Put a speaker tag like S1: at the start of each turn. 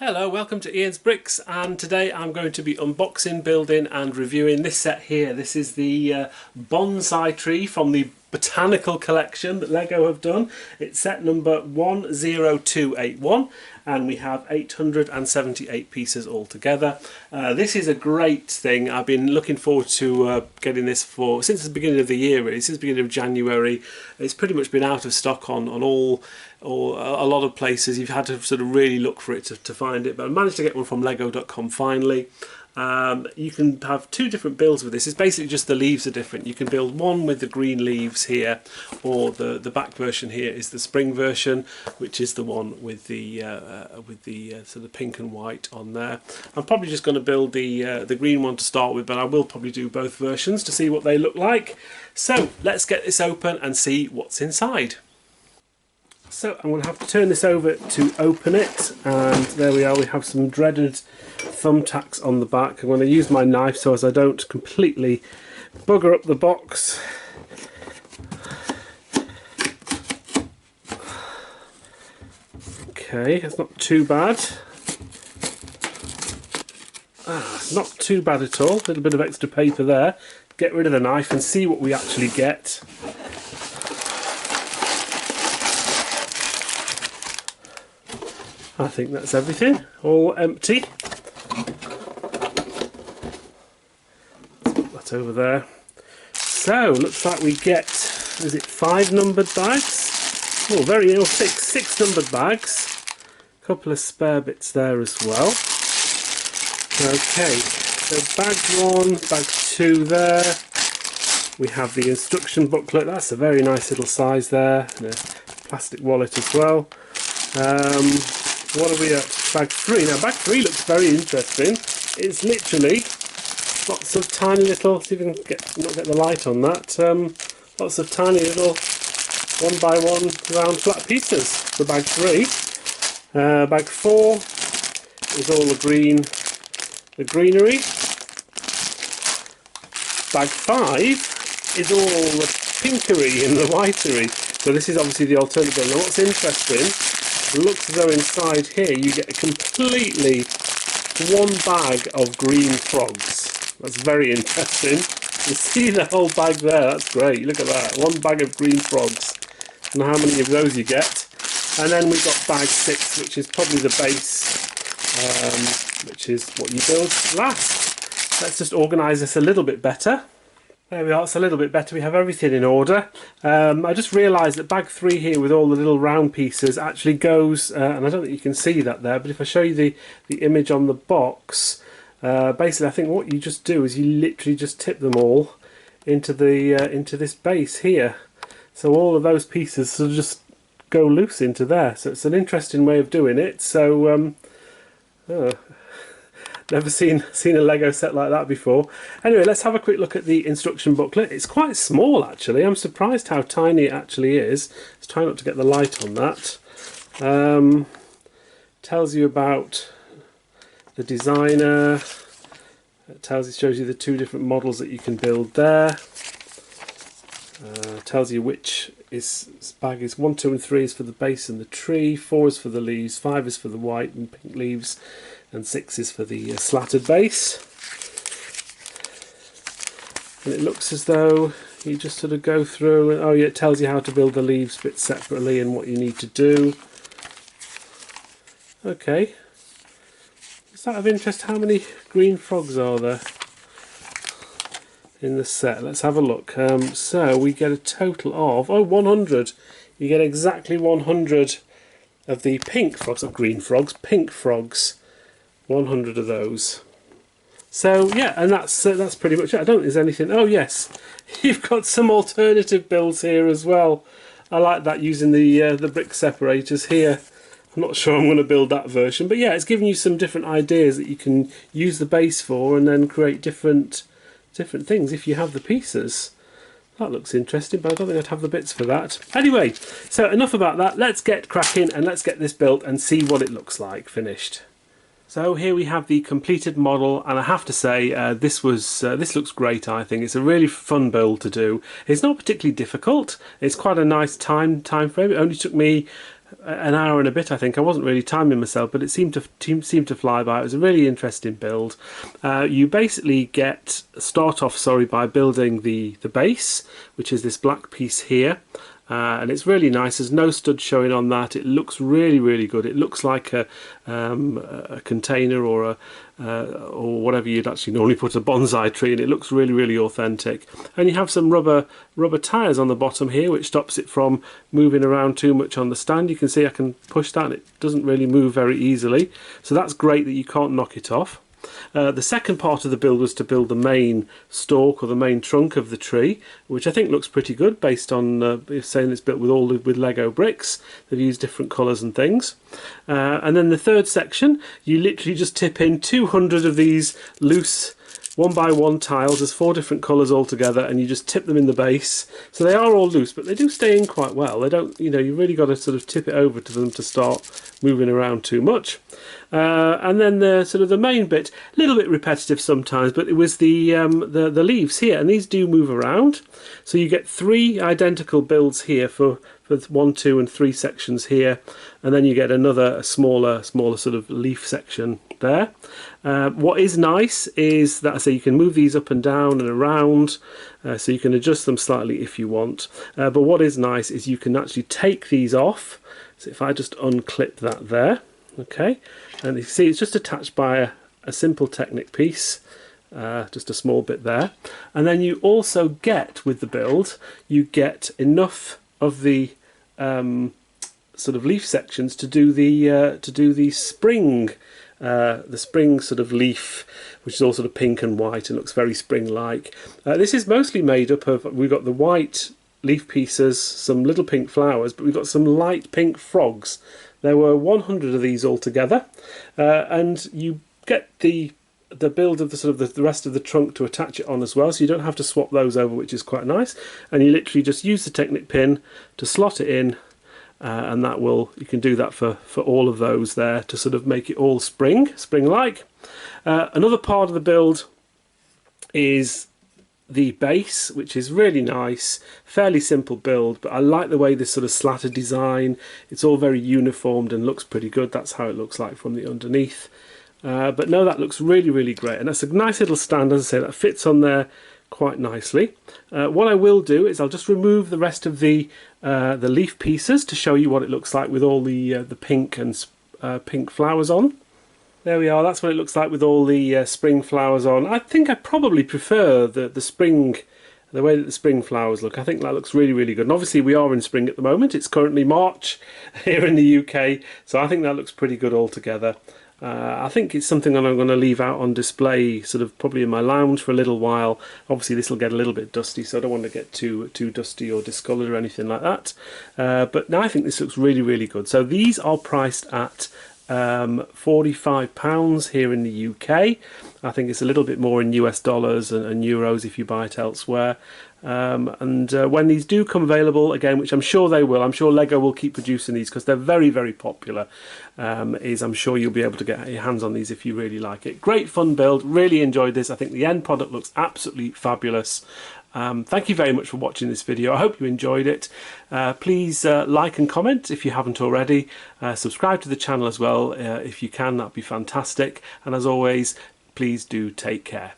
S1: Hello, welcome to Ian's Bricks, and today I'm going to be unboxing, building and reviewing this set here. This is the bonsai tree from the Botanical collection that Lego have done. It's set number 10281 and we have 878 pieces altogether. This is a great thing. I've been looking forward to getting this since the beginning of the year, really, since the beginning of January. It's pretty much been out of stock on all or a lot of places. You've had to sort of really look for it to find it, but I managed to get one from lego.com finally. You can have two different builds with this. It's basically just the leaves are different. You can build one with the green leaves here, or the back version here is the spring version, which is the one with the sort of pink and white on there. I'm probably just going to build the green one to start with, but I will probably do both versions to see what they look like. So let's get this open and see what's inside. So I'm going to have to turn this over to open it, and there we are. We have some dreaded thumbtacks on the back. I'm going to use my knife so as I don't completely bugger up the box. Okay, it's not too bad. It's not too bad at all. A little bit of extra paper there. Get rid of the knife and see what we actually get. I think that's everything, all empty. Let's put that over there. So, looks like we get, is it 5 numbered bags? Oh, six numbered bags. A couple of spare bits there as well. Okay, so bag 1, bag 2 there. We have the instruction booklet. That's a very nice little size there. And a plastic wallet as well. What are we at? Bag 3. Now bag 3 looks very interesting. It's literally lots of tiny little, see if we can not get the light on that, lots of tiny little 1 by 1 round flat pieces for bag 3. Bag 4 is all the greenery. Bag 5 is all the pinkery and the whitery. So this is obviously the alternate build. Now what's interesting, it looks as though inside here you get a completely 1 bag of green frogs. That's very interesting. You see the whole bag there, that's great. Look at that, 1 bag of green frogs. I don't know how many of those you get. And then we've got bag 6, which is probably the base, which is what you build last. Let's just organise this a little bit better. There we are, it's a little bit better. We have everything in order. I just realised that bag 3 here with all the little round pieces actually goes, and I don't think you can see that there, but if I show you the image on the box, basically I think what you just do is you literally just tip them all into this base here. So all of those pieces sort of just go loose into there. So it's an interesting way of doing it. So never seen a Lego set like that before. Anyway, let's have a quick look at the instruction booklet. It's quite small actually. I'm surprised how tiny it actually is. Let's try not to get the light on that. Tells you about the designer. It shows you the 2 different models that you can build there. Tells you which bag is 1, 2 and 3 is for the base and the tree, 4 is for the leaves, 5 is for the white and pink leaves, and 6 is for the slatted base. And it looks as though you just sort of go through and, oh yeah, it tells you how to build the leaves bit separately and what you need to do. Okay. Is that of interest? How many green frogs are there in the set? Let's have a look. So we get a total of 100. You get exactly 100 of the pink frogs, not green frogs, pink frogs. 100 of those. So yeah, and that's pretty much it. I don't think there's anything. Oh yes, you've got some alternative builds here as well. I like that, using the brick separators here. I'm not sure I'm going to build that version, but yeah, it's giving you some different ideas that you can use the base for, and then create different things if you have the pieces. That looks interesting, but I don't think I'd have the bits for that. Anyway, so enough about that. Let's get cracking and let's get this built and see what it looks like finished. So here we have the completed model, and I have to say this looks great. I think it's a really fun build to do. It's not particularly difficult. It's quite a nice time frame. It only took me an hour and a bit, I think. I wasn't really timing myself, but it seemed to fly by. It was a really interesting build. You basically start off by building the base, which is this black piece here. And it's really nice. There's no stud showing on that. It looks really good. It looks like a container or whatever you'd actually normally put a bonsai tree in. It looks really authentic. And you have some rubber tires on the bottom here, which stops it from moving around too much on the stand. You can see I can push that and it doesn't really move very easily. So that's great that you can't knock it off. The second part of the build was to build the main stalk or the main trunk of the tree, which I think looks pretty good based on saying it's built with Lego bricks. They've used different colours and things. And then the third section, you literally just tip in 200 of these loose 1x1 tiles. There's 4 different colours altogether, and you just tip them in the base. So they are all loose, but they do stay in quite well. They don't, you really got to sort of tip it over to them to start moving around too much. And then the main bit, a little bit repetitive sometimes, but it was the leaves here, and these do move around. So you get 3 identical builds here for 1, 2 and 3 sections here, and then you get a smaller sort of leaf section there. What is nice is that you can move these up and down and around, so you can adjust them slightly if you want. But what is nice is you can actually take these off. So if I just unclip that there, okay, and you see it's just attached by a simple Technic piece, just a small bit there. And then you also get, with the build, you get enough of the sort of leaf sections to do the spring sort of leaf, which is all sort of pink and white and looks very spring-like. This is mostly made up of, we've got the white leaf pieces, some little pink flowers, but we've got some light pink frogs. There were 100 of these altogether, and you get the build of the rest of the trunk to attach it on as well, so you don't have to swap those over, which is quite nice. And you literally just use the Technic pin to slot it in, and you can do that for all of those there to sort of make it all spring-like. Another part of the build is the base, which is really nice, fairly simple build, but I like the way this sort of slatted design, it's all very uniformed and looks pretty good. That's how it looks like from the underneath. But no, that looks really great, and that's a nice little stand, as I say, that fits on there quite nicely. What I will do is I'll just remove the rest of the leaf pieces to show you what it looks like with all the pink and pink flowers on. There we are, that's what it looks like with all the spring flowers on. I think I probably prefer the way that the spring flowers look. I think that looks really good. And obviously we are in spring at the moment. It's currently March here in the UK, so I think that looks pretty good altogether. I think it's something that I'm going to leave out on display, sort of probably in my lounge for a little while. Obviously this will get a little bit dusty, so I don't want to get too dusty or discoloured or anything like that. But no, I think this looks really good. So these are priced at £45 here in the UK. I think it's a little bit more in US dollars and euros if you buy it elsewhere. When these do come available again, which I'm sure they will, I'm sure Lego will keep producing these because they're very popular, I'm sure you'll be able to get your hands on these if you really like it. Great fun build, really enjoyed this. I think the end product looks absolutely fabulous. Thank you very much for watching this video. I hope you enjoyed it. Please like and comment if you haven't already. Subscribe to the channel as well if you can, that'd be fantastic. And as always, please do take care.